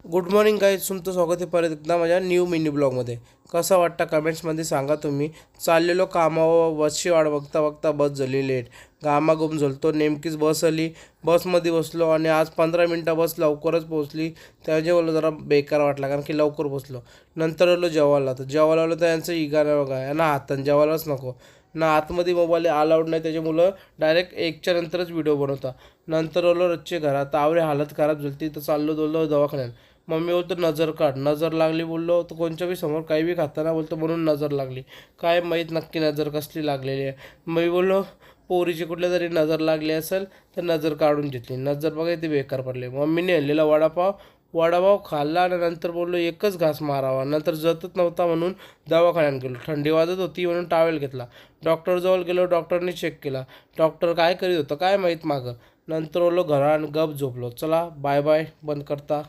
Good morning guys, तुमचं स्वागत आहे परत एकदा माझ्या न्यू मिनी ब्लॉगमध्ये. कसा वाटता कमेंट्समध्ये सांगा तुम्ही. चाललेलो कामावर बसची वाट बघता बघता बस झाली लेट. घामाघूम झालतो, नेमकीच बस आली. बसमध्ये बसलो आणि आज 15 मिनटं बस लवकरच पोहोचली. त्याच्या मला जरा बेकार वाटला कारण की लवकर पोहोचलो. नंतर आलो जेवायला, तर जेवायला आलो तर यांचं इगाणं बघा, यांना हातानं जेवायलाच नको ना, आतमध्ये मोबाईल अलाउड नाही. त्याच्या मुलं डायरेक्ट एकच्या नंतरच व्हिडिओ बनवता. नंतर आलो रोजचे घरात, आवरे हालत खराब झाली तर चाललो दोलो दवाखान्यात. मम्मी बोलतो नजर काढ, नजर लागली बोललो तर कोणच्या बी समोर काही बी खाताना बोलतो म्हणून नजर लागली. काय माहीत नक्की नजर कसली लागलेली आहे. मी बोललो पोरीची कुठल्या तरी नजर लागली असेल तर नजर काढून घेतली. नजर बघा ते बेकार पडले. मम्मीने आणलेला वडापाव वडापाव खाल्ला आणि नंतर बोललो एकच घास मारावा. नंतर जतच नव्हता म्हणून दवाखान्यात गेलो. थंडी वाजत होती म्हणून टावेल घेतला. डॉक्टरजवळ गेलो, डॉक्टरने चेक केला. डॉक्टर काय करीत होतं काय माहीत मागं. नंतर बोललो घरात गप झोपलो. चला बाय बाय, बंद करता.